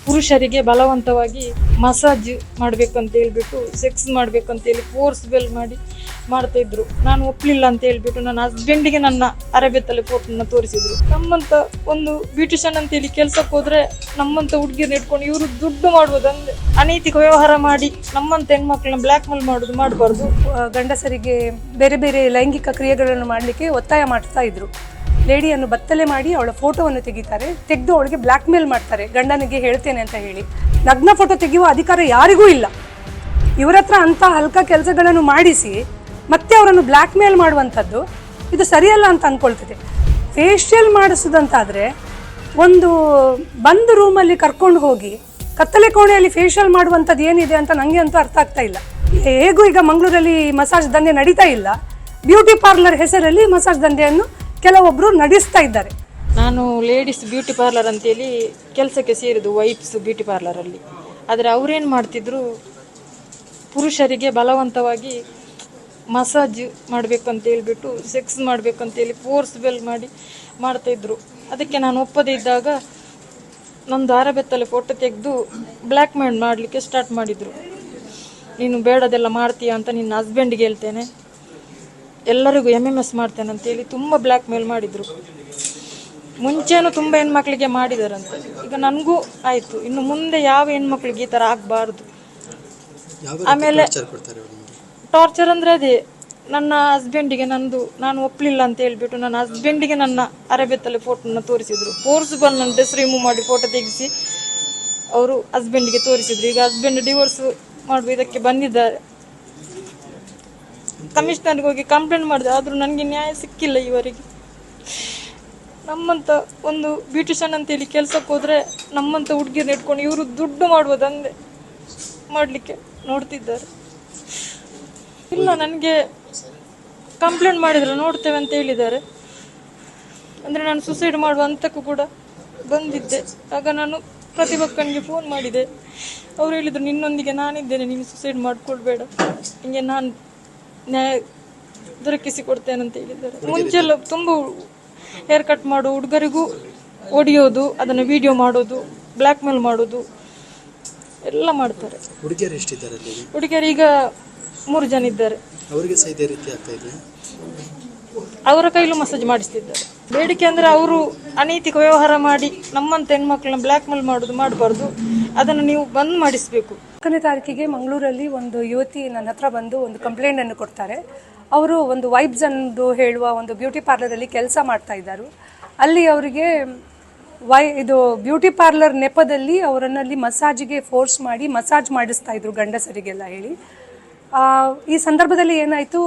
ಪುರುಷರಿಗೆ ಬಲವಂತವಾಗಿ ಮಸಾಜ್ ಮಾಡ್ಬೇಕಂತ ಹೇಳ್ಬಿಟ್ಟು ಸೆಕ್ಸ್ ಮಾಡ್ಬೇಕಂತ ಹೇಳಿ ಫೋರ್ಸ್ಬೆಲ್ ಮಾಡಿ ಮಾಡ್ತಾ ಇದ್ರು. ನಾನು ಒಪ್ಲಿಲ್ಲ ಅಂತ ಹೇಳ್ಬಿಟ್ಟು ನನ್ನ ಹಸ್ಬೆಂಡಿಗೆ ನನ್ನ ಅರಬೇತಲೆ ಫೋಟೋನ ತೋರಿಸಿದ್ರು. ನಮ್ಮಂತ ಒಂದು ಬ್ಯೂಟಿಷಿಯನ್ ಅಂತ ಹೇಳಿ ಕೆಲ್ಸಕ್ಕೆ ಹೋದ್ರೆ ನಮ್ಮಂತ ಹುಡುಗಿಯನ್ನ ಇಟ್ಕೊಂಡು ಇವರು ದುಡ್ಡು ಮಾಡುವುದು ಅಂದ್ರೆ ಅನೈತಿಕ ವ್ಯವಹಾರ ಮಾಡಿ ನಮ್ಮಂತ ಹೆಣ್ಮಕ್ಳನ್ನ ಬ್ಲ್ಯಾಕ್ ಮೇಲ್ ಮಾಡೋದು ಮಾಡಬಾರ್ದು. ಗಂಡಸರಿಗೆ ಬೇರೆ ಬೇರೆ ಲೈಂಗಿಕ ಕ್ರಿಯೆಗಳನ್ನು ಮಾಡಲಿಕ್ಕೆ ಒತ್ತಾಯ ಮಾಡ್ತಾ ಇದ್ರು. ಲೇಡಿಯನ್ನು ಬತ್ತಲೆ ಮಾಡಿ ಅವಳ ಫೋಟೋವನ್ನು ತೆಗೆದು ಅವಳಿಗೆ ಬ್ಲ್ಯಾಕ್ ಮೇಲ್ ಮಾಡ್ತಾರೆ, ಗಂಡನಿಗೆ ಹೇಳ್ತೇನೆ ಅಂತ ಹೇಳಿ. ನಗ್ನ ಫೋಟೋ ತೆಗೆಯುವ ಅಧಿಕಾರ ಯಾರಿಗೂ ಇಲ್ಲ. ಇವರ ಹತ್ರ ಅಂಥ ಹಲ್ಕ ಕೆಲಸಗಳನ್ನು ಮಾಡಿಸಿ ಮತ್ತೆ ಅವರನ್ನು ಬ್ಲ್ಯಾಕ್ ಮೇಲ್ ಮಾಡುವಂಥದ್ದು ಇದು ಸರಿಯಲ್ಲ ಅಂತ ಅಂದ್ಕೊಳ್ತಿದೆ. ಫೇಶಿಯಲ್ ಮಾಡಿಸೋದಂತಾದರೆ ಒಂದು ಬಂದು ರೂಮಲ್ಲಿ ಕರ್ಕೊಂಡು ಹೋಗಿ ಕತ್ತಲೆ ಕೋಣೆಯಲ್ಲಿ ಫೇಶಿಯಲ್ ಮಾಡುವಂಥದ್ದು ಏನಿದೆ ಅಂತ ನನಗೆ ಅಂತೂ ಅರ್ಥ ಆಗ್ತಾ ಇಲ್ಲ. ಹೇಗೂ ಈಗ ಮಂಗಳೂರಲ್ಲಿ ಮಸಾಜ್ ದಂಧೆ ನಡೀತಾ ಇಲ್ಲ, ಬ್ಯೂಟಿ ಪಾರ್ಲರ್ ಹೆಸರಲ್ಲಿ ಮಸಾಜ್ ದಂಧೆಯನ್ನು ಕೆಲವೊಬ್ಬರು ನಡೆಸ್ತಾ ಇದ್ದಾರೆ. ನಾನು ಲೇಡೀಸ್ ಬ್ಯೂಟಿ ಪಾರ್ಲರ್ ಅಂತೇಳಿ ಕೆಲಸಕ್ಕೆ ಸೇರಿದ್ದು ವೈಫ್ಸ್ ಬ್ಯೂಟಿ ಪಾರ್ಲರಲ್ಲಿ. ಆದರೆ ಅವರೇನು ಮಾಡ್ತಿದ್ರು, ಪುರುಷರಿಗೆ ಬಲವಂತವಾಗಿ ಮಸಾಜ್ ಮಾಡಬೇಕಂತ ಹೇಳ್ಬಿಟ್ಟು ಸೆಕ್ಸ್ ಮಾಡಬೇಕಂತೇಳಿ ಫೋರ್ಸ್ಬೆಲ್ ಮಾಡಿ ಮಾಡ್ತಾಯಿದ್ರು. ಅದಕ್ಕೆ ನಾನು ಒಪ್ಪದೇ ಇದ್ದಾಗ ನಂದು ಅರಬೆತ್ತಲೆ ಫೋಟೋ ತೆಗೆದು ಬ್ಲ್ಯಾಕ್ ಮೇಲ್ ಮಾಡಲಿಕ್ಕೆ ಸ್ಟಾರ್ಟ್ ಮಾಡಿದರು. ನೀನು ಬೇಡದೆಲ್ಲ ಮಾಡ್ತೀಯ ಅಂತ ನಿನ್ನ ಹಸ್ಬೆಂಡಿಗೆ ಹೇಳ್ತೇನೆ, ಎಲ್ಲರಿಗೂ MMS ಮಾಡ್ತೇನೆ ಅಂತೇಳಿ ತುಂಬ ಬ್ಲ್ಯಾಕ್ ಮೇಲ್ ಮಾಡಿದರು. ಮುಂಚೆನೂ ತುಂಬ ಹೆಣ್ಮಕ್ಳಿಗೆ ಮಾಡಿದಾರಂತೆ. ಈಗ ನನಗೂ ಆಯಿತು, ಇನ್ನು ಮುಂದೆ ಯಾವ ಹೆಣ್ಮಕ್ಳಿಗೆ ಈ ಥರ ಆಗಬಾರ್ದು. ಆಮೇಲೆ ಟಾರ್ಚರ್ ಅಂದರೆ ಅದೇ, ನನ್ನ ಹಸ್ಬೆಂಡಿಗೆ ನಾನು ಒಪ್ಪಲಿಲ್ಲ ಅಂತ ಹೇಳ್ಬಿಟ್ಟು ನನ್ನ ಹಸ್ಬೆಂಡಿಗೆ ನನ್ನ ಅರಬೆತ್ತಲೆ ಫೋಟೋನ ತೋರಿಸಿದ್ರು. ಫೋರ್ಸ್ಬಲ್ ನನ್ನ ಡ್ರೆಸ್ ರಿಮೂವ್ ಮಾಡಿ ಫೋಟೋ ತೆಗೆಸಿ ಅವರು ಹಸ್ಬೆಂಡಿಗೆ ತೋರಿಸಿದ್ರು. ಈಗ ಹಸ್ಬೆಂಡ್ ಡಿವೋರ್ಸ್ ಮಾಡುವ ಇದಕ್ಕೆ ಬಂದಿದ್ದಾರೆ. ಕಮಿಷನರ್ಗೆ ಹೋಗಿ ಕಂಪ್ಲೇಂಟ್ ಮಾಡಿದೆ, ಆದರೂ ನನಗೆ ನ್ಯಾಯ ಸಿಕ್ಕಿಲ್ಲ ಇವರಿಗೆ. ನಮ್ಮಂಥ ಒಂದು ಬ್ಯೂಟಿಷಿಯನ್ ಅಂತೇಳಿ ಕೆಲ್ಸಕ್ಕೆ ಹೋದರೆ ನಮ್ಮಂಥ ಹುಡುಗಿಯನ್ನ ಇಟ್ಕೊಂಡು ಇವರು ದುಡ್ಡು ಮಾಡುವುದಂದೆ ಮಾಡಲಿಕ್ಕೆ ನೋಡ್ತಿದ್ದಾರೆ. ಇಲ್ಲ, ನನಗೆ ಕಂಪ್ಲೇಂಟ್ ಮಾಡಿದ್ರು, ನೋಡ್ತೇವೆ ಅಂತ ಹೇಳಿದ್ದಾರೆ. ಅಂದರೆ ನಾನು ಸುಸೈಡ್ ಮಾಡುವ ಹಂತಕ್ಕೂ ಕೂಡ ಬಂದಿದ್ದೆ. ಆಗ ನಾನು ಪ್ರತಿಭಕ್ಕನಿಗೆ ಫೋನ್ ಮಾಡಿದೆ. ಅವ್ರು ಹೇಳಿದರು, ನಿನ್ನೊಂದಿಗೆ ನಾನಿದ್ದೇನೆ, ನೀನು ಸುಸೈಡ್ ಮಾಡ್ಕೊಳ್ಬೇಡ, ಹಿಂಗೆ ನಾನು ನ್ಯಾಯ ದೊರಕಿಸಿಕೊಡ್ತೇನಂತ ಹೇಳಿದ್ದಾರೆ. ಮುಂಚೆಲ್ಲ ತುಂಬ ಹೇರ್ ಕಟ್ ಮಾಡೋ ಹುಡುಗರಿಗೂ ಹೊಡೆಯೋದು, ಅದನ್ನು ವಿಡಿಯೋ ಮಾಡೋದು, ಬ್ಲ್ಯಾಕ್ ಮೇಲ್ ಮಾಡೋದು ಎಲ್ಲ ಮಾಡ್ತಾರೆ. ಹುಡುಗಿಯರು ಈಗ 3 ಜನ ಇದ್ದಾರೆ. ಅವರ ಕೈಲೂ ಮಸಾಜ್ ಮಾಡಿಸ್ತಿದ್ದಾರೆ. ಬೇಡಿಕೆ ಅಂದರೆ ಅವರು ಅನೈತಿಕ ವ್ಯವಹಾರ ಮಾಡಿ ನಮ್ಮಂತ ಹೆಣ್ಮಕ್ಳನ್ನ ಬ್ಲ್ಯಾಕ್ ಮೇಲ್ ಮಾಡೋದು ಮಾಡಬಾರ್ದು, ಅದನ್ನು ನೀವು ಬಂದ್ ಮಾಡಿಸಬೇಕು. 4ನೇ ತಾರೀಕಿಗೆ ಮಂಗಳೂರಲ್ಲಿ ಒಂದು ಯುವತಿ ನನ್ನ ಹತ್ರ ಬಂದು ಒಂದು ಕಂಪ್ಲೇಂಟ್ ಅನ್ನು ಕೊಡ್ತಾರೆ. ಅವರು ಒಂದು ವೈಬ್ಸ್ ಎಂದು ಹೇಳುವ ಒಂದು ಬ್ಯೂಟಿ ಪಾರ್ಲರಲ್ಲಿ ಕೆಲಸ ಮಾಡ್ತಾ ಇದ್ದಾರೆ. ಅಲ್ಲಿ ಅವರಿಗೆ ಇದು ಬ್ಯೂಟಿ ಪಾರ್ಲರ್ ನೆಪದಲ್ಲಿ ಅವರನ್ನಲ್ಲಿ ಮಸಾಜಿಗೆ ಫೋರ್ಸ್ ಮಾಡಿ ಮಸಾಜ್ ಮಾಡಿಸ್ತಾ ಇದ್ರು ಗಂಡಸರಿಗೆಲ್ಲ ಹೇಳಿ. ಈ ಸಂದರ್ಭದಲ್ಲಿ ಏನಾಯಿತು,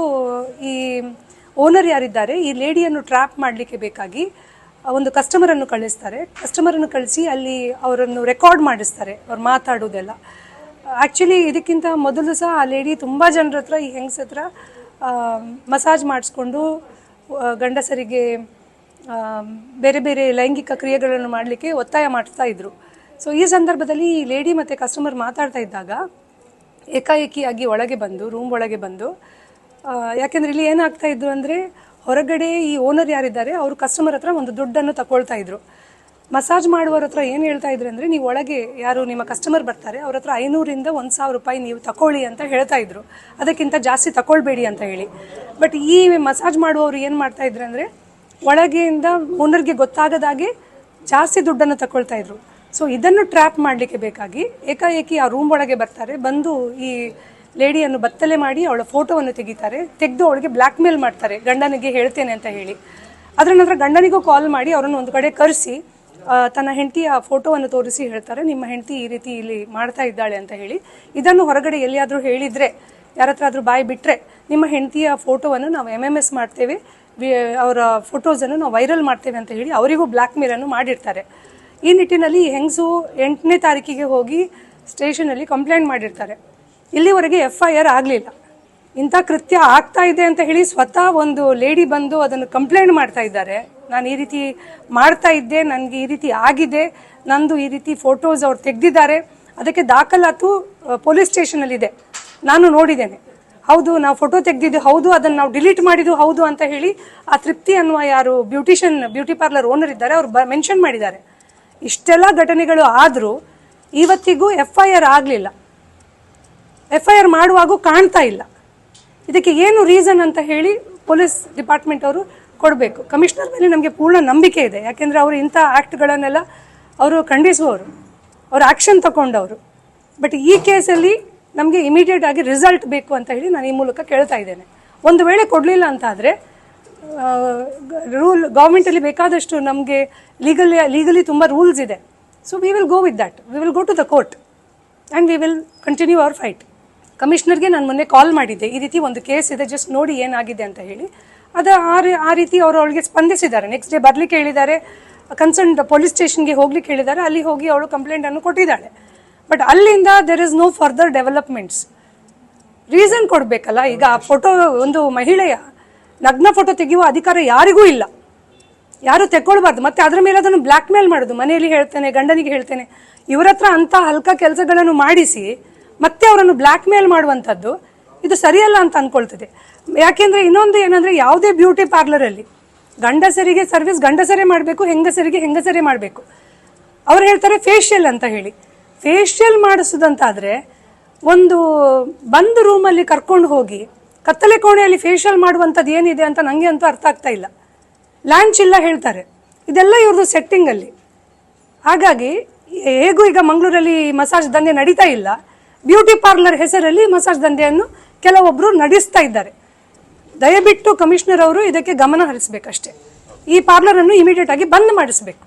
ಈ ಓನರ್ ಯಾರಿದ್ದಾರೆ ಈ ಲೇಡಿಯನ್ನು ಟ್ರ್ಯಾಪ್ ಮಾಡಲಿಕ್ಕೆ ಬೇಕಾಗಿ ಒಂದು ಕಸ್ಟಮರನ್ನು ಕಳಿಸ್ತಾರೆ. ಕಸ್ಟಮರನ್ನು ಕಳಿಸಿ ಅಲ್ಲಿ ಅವರನ್ನು ರೆಕಾರ್ಡ್ ಮಾಡಿಸ್ತಾರೆ, ಅವ್ರು ಮಾತಾಡೋದೆಲ್ಲ. ಆ್ಯಕ್ಚುಲಿ ಇದಕ್ಕಿಂತ ಮೊದಲು ಸಹ ಆ ಲೇಡಿ ತುಂಬ ಜನರ ಹತ್ರ, ಈ ಹೆಂಗಸ ಹತ್ರ ಮಸಾಜ್ ಮಾಡಿಸ್ಕೊಂಡು ಗಂಡಸರಿಗೆ ಬೇರೆ ಬೇರೆ ಲೈಂಗಿಕ ಕ್ರಿಯೆಗಳನ್ನು ಮಾಡಲಿಕ್ಕೆ ಒತ್ತಾಯ ಮಾಡ್ತಾ ಇದ್ರು. ಸೊ ಈ ಸಂದರ್ಭದಲ್ಲಿ ಈ ಲೇಡಿ ಮತ್ತು ಕಸ್ಟಮರ್ ಮಾತಾಡ್ತಾ ಇದ್ದಾಗ ಏಕಾಏಕಿಯಾಗಿ ರೂಮ್ ಒಳಗೆ ಬಂದು ಯಾಕೆಂದರೆ ಇಲ್ಲಿ ಏನಾಗ್ತಾ ಇದ್ರು ಅಂದರೆ, ಹೊರಗಡೆ ಈ ಓನರ್ ಯಾರಿದ್ದಾರೆ ಅವರು ಕಸ್ಟಮರ್ ಹತ್ರ ಒಂದು ದುಡ್ಡನ್ನು ತಗೊಳ್ತಾ ಇದ್ರು. ಮಸಾಜ್ ಮಾಡುವವ್ರ ಹತ್ರ ಏನು ಹೇಳ್ತಾ ಇದ್ರು ಅಂದರೆ, ನೀವು ಒಳಗೆ ಯಾರು ನಿಮ್ಮ ಕಸ್ಟಮರ್ ಬರ್ತಾರೆ ಅವ್ರ ಹತ್ರ 500ರಿಂದ 1,000 ರೂಪಾಯಿ ನೀವು ತಗೊಳ್ಳಿ ಅಂತ ಹೇಳ್ತಾ ಇದ್ರು, ಅದಕ್ಕಿಂತ ಜಾಸ್ತಿ ತಗೊಳ್ಬೇಡಿ ಅಂತ ಹೇಳಿ. ಬಟ್ ಈ ಮಸಾಜ್ ಮಾಡುವವರು ಏನು ಮಾಡ್ತಾ ಇದ್ರು ಅಂದರೆ, ಒಳಗೆಯಿಂದ ಓನರ್ಗೆ ಗೊತ್ತಾಗದಾಗೆ ಜಾಸ್ತಿ ದುಡ್ಡನ್ನು ತಗೊಳ್ತಾ ಇದ್ರು. ಸೊ ಇದನ್ನು ಟ್ರ್ಯಾಪ್ ಮಾಡಲಿಕ್ಕೆ ಬೇಕಾಗಿ ಏಕಾಏಕಿ ಆ ರೂಮ್ ಒಳಗೆ ಬರ್ತಾರೆ. ಬಂದು ಈ ಲೇಡಿಯನ್ನು ಬತ್ತಲೆ ಮಾಡಿ ಅವಳ ಫೋಟೋವನ್ನು ತೆಗೆದು ಅವಳಿಗೆ ಬ್ಲ್ಯಾಕ್ ಮೇಲ್ ಮಾಡ್ತಾರೆ, ಗಂಡನಿಗೆ ಹೇಳ್ತೇನೆ ಅಂತ ಹೇಳಿ. ಅದರ ನಂತರ ಗಂಡನಿಗೂ ಕಾಲ್ ಮಾಡಿ ಅವರನ್ನು ಒಂದು ಕಡೆ ಕರೆಸಿ ತನ್ನ ಹೆಂಡತಿಯ ಫೋಟೋವನ್ನು ತೋರಿಸಿ ಹೇಳ್ತಾರೆ, ನಿಮ್ಮ ಹೆಂಡತಿ ಈ ರೀತಿ ಇಲ್ಲಿ ಮಾಡ್ತಾ ಇದ್ದಾಳೆ ಅಂತ ಹೇಳಿ. ಇದನ್ನು ಹೊರಗಡೆ ಎಲ್ಲಿಯಾದರೂ ಹೇಳಿದರೆ, ಯಾರ ಹತ್ರ ಆದರೂ ಬಾಯಿ ಬಿಟ್ಟರೆ ನಿಮ್ಮ ಹೆಂಡತಿಯ ಫೋಟೋವನ್ನು ನಾವು MMS ಮಾಡ್ತೇವೆ, ಅವರ ಫೋಟೋಸನ್ನು ನಾವು ವೈರಲ್ ಮಾಡ್ತೇವೆ ಅಂತ ಹೇಳಿ ಅವರಿಗೂ ಬ್ಲ್ಯಾಕ್ ಮೇಲನ್ನು ಮಾಡಿರ್ತಾರೆ. ಈ ನಿಟ್ಟಿನಲ್ಲಿ ಹೆಂಗಸು 8ನೇ ತಾರೀಕಿಗೆ ಹೋಗಿ ಸ್ಟೇಷನಲ್ಲಿ ಕಂಪ್ಲೇಂಟ್ ಮಾಡಿರ್ತಾರೆ. ಇಲ್ಲಿವರೆಗೆ FIR ಆಗಲಿಲ್ಲ. ಇಂಥ ಕೃತ್ಯ ಆಗ್ತಾ ಇದೆ ಅಂತ ಹೇಳಿ ಸ್ವತಃ ಒಂದು ಲೇಡಿ ಬಂದು ಅದನ್ನು ಕಂಪ್ಲೇಂಟ್ ಮಾಡ್ತಾ ಇದ್ದಾರೆ. ನಾನು ಈ ರೀತಿ ಮಾಡ್ತಾ ಇದ್ದೆ, ನನಗೆ ಈ ರೀತಿ ಆಗಿದೆ, ನಂದು ಈ ರೀತಿ ಫೋಟೋಸ್ ಅವ್ರು ತೆಗೆದಿದ್ದಾರೆ, ಅದಕ್ಕೆ ದಾಖಲಾತು ಪೊಲೀಸ್ ಸ್ಟೇಷನಲ್ಲಿದೆ, ನಾನು ನೋಡಿದ್ದೇನೆ, ಹೌದು ನಾವು ಫೋಟೋ ತೆಗೆದಿದ್ದು ಹೌದು, ಅದನ್ನು ನಾವು ಡಿಲೀಟ್ ಮಾಡಿದ್ದು ಹೌದು ಅಂತ ಹೇಳಿ ಆ ತೃಪ್ತಿ ಅನ್ನುವ ಯಾರು ಬ್ಯೂಟಿ ಪಾರ್ಲರ್ ಓನರ್ ಇದ್ದಾರೆ ಅವ್ರು ಮೆನ್ಷನ್ ಮಾಡಿದ್ದಾರೆ. ಇಷ್ಟೆಲ್ಲ ಘಟನೆಗಳು ಆದರೂ ಇವತ್ತಿಗೂ FIR ಆಗಲಿಲ್ಲ. FIR ಮಾಡುವಾಗೂ ಕಾಣ್ತಾ ಇಲ್ಲ. ಇದಕ್ಕೆ ಏನು ರೀಸನ್ ಅಂತ ಹೇಳಿ ಪೊಲೀಸ್ ಡಿಪಾರ್ಟ್ಮೆಂಟ್ ಅವರು ಕೊಡಬೇಕು. ಕಮಿಷನರ್ ಮೇಲೆ ನಮಗೆ ಪೂರ್ಣ ನಂಬಿಕೆ ಇದೆ, ಯಾಕೆಂದರೆ ಅವರು ಇಂಥ ಆ್ಯಕ್ಟ್ಗಳನ್ನೆಲ್ಲ ಅವರು ಖಂಡಿಸುವವರು, ಅವರು ಆ್ಯಕ್ಷನ್ ತಗೊಂಡವರು. ಬಟ್ ಈ ಕೇಸಲ್ಲಿ ನಮಗೆ ಇಮಿಡಿಯೇಟ್ ಆಗಿ ರಿಸಲ್ಟ್ ಬೇಕು ಅಂತ ಹೇಳಿ ನಾನು ಈ ಮೂಲಕ ಕೇಳ್ತಾ ಇದ್ದೇನೆ. ಒಂದು ವೇಳೆ ಕೊಡಲಿಲ್ಲ ಅಂತ ಆದರೆ ಗೌರ್ಮೆಂಟಲ್ಲಿ ಬೇಕಾದಷ್ಟು ನಮಗೆ ಲೀಗಲಿ ತುಂಬ ರೂಲ್ಸ್ ಇದೆ. So we will go with that, we will go to the court and we will continue our fight. ಕಮಿಷನರ್ಗೆ ನಾನು ಮೊನ್ನೆ ಕಾಲ್ ಮಾಡಿದ್ದೆ, ಈ ರೀತಿ ಒಂದು ಕೇಸ್ ಇದೆ, ಜಸ್ಟ್ ನೋಡಿ ಏನಾಗಿದೆ ಅಂತ ಹೇಳಿ. ಆ ರೀತಿ ಅವರು ಅವಳಿಗೆ ಸ್ಪಂದಿಸಿದ್ದಾರೆ. ನೆಕ್ಸ್ಟ್ ಡೇ ಬರಲಿಕ್ಕೆ ಹೇಳಿದ್ದಾರೆ, ಕನ್ಸರ್ನ್ ಪೊಲೀಸ್ ಸ್ಟೇಷನ್ಗೆ ಹೋಗ್ಲಿಕ್ಕೆ ಹೇಳಿದ್ದಾರೆ. ಅಲ್ಲಿ ಹೋಗಿ ಅವಳು ಕಂಪ್ಲೇಂಟನ್ನು ಕೊಟ್ಟಿದ್ದಾಳೆ. ಬಟ್ ಅಲ್ಲಿಂದ there is no further developments. Reason ಕೊಡಬೇಕಲ್ಲ. ಈಗ ಆ ಫೋಟೋ, ಒಂದು ಮಹಿಳೆಯ ನಗ್ನ ಫೋಟೋ ತೆಗೆಯುವ ಅಧಿಕಾರ ಯಾರಿಗೂ ಇಲ್ಲ, ಯಾರು ತೆಕ್ಕೊಳ್ಬಾರ್ದು. ಮತ್ತೆ ಅದರ ಮೇಲೆ ಅದನ್ನು ಬ್ಲ್ಯಾಕ್ ಮೇಲ್ ಮಾಡೋದು, ಮನೆಯಲ್ಲಿ ಹೇಳ್ತೇನೆ, ಗಂಡನಿಗೆ ಹೇಳ್ತೇನೆ, ಇವರ ಹತ್ರ ಅಂಥ ಹಲ್ಕ ಕೆಲಸಗಳನ್ನು ಮಾಡಿಸಿ ಮತ್ತೆ ಅವರನ್ನು ಬ್ಲ್ಯಾಕ್ ಮೇಲ್ ಮಾಡುವಂಥದ್ದು ಇದು ಸರಿಯಲ್ಲ ಅಂತ ಅನ್ಕೊಳ್ತದೆ. ಯಾಕೆಂದರೆ ಇನ್ನೊಂದು ಏನಂದರೆ, ಯಾವುದೇ ಬ್ಯೂಟಿ ಪಾರ್ಲರಲ್ಲಿ ಗಂಡಸರಿಗೆ ಸರ್ವಿಸ್ ಗಂಡಸರೇ ಮಾಡಬೇಕು, ಹೆಂಗಸರೇ ಮಾಡಬೇಕು. ಅವ್ರು ಹೇಳ್ತಾರೆ ಫೇಶಿಯಲ್ ಅಂತ ಹೇಳಿ. ಫೇಶಿಯಲ್ ಮಾಡಿಸೋದಂತಾದರೆ ಒಂದು ಬಂದು ರೂಮಲ್ಲಿ ಕರ್ಕೊಂಡು ಹೋಗಿ ಕತ್ತಲೆ ಕೋಣೆಯಲ್ಲಿ ಫೇಶಿಯಲ್ ಮಾಡುವಂಥದ್ದು ಏನಿದೆ ಅಂತ ನನಗೆ ಅಂತೂ ಅರ್ಥ ಆಗ್ತಾ ಇಲ್ಲ. ಲ್ಯಾಂಚ್ ಇಲ್ಲ ಹೇಳ್ತಾರೆ, ಇದೆಲ್ಲ ಇವ್ರದ್ದು ಸೆಟ್ಟಿಂಗಲ್ಲಿ. ಹಾಗಾಗಿ ಹೇಗೂ ಈಗ ಮಂಗಳೂರಲ್ಲಿ ಮಸಾಜ್ ದಂಧೆ ನಡೀತಾ ಇಲ್ಲ, ಬ್ಯೂಟಿ ಪಾರ್ಲರ್ ಹೆಸರಲ್ಲಿ ಮಸಾಜ್ ದಂಧೆಯನ್ನು ಕೆಲವೊಬ್ಬರು ನಡೆಸ್ತಾ ಇದ್ದಾರೆ. ದಯವಿಟ್ಟು ಕಮಿಷನರ್ ಅವರು ಇದಕ್ಕೆ ಗಮನ ಹರಿಸಬೇಕಷ್ಟೇ. ಈ ಪಾರ್ಲರನ್ನು ಇಮಿಡಿಯೇಟ್ ಆಗಿ ಬಂದ್ ಮಾಡಿಸಬೇಕು.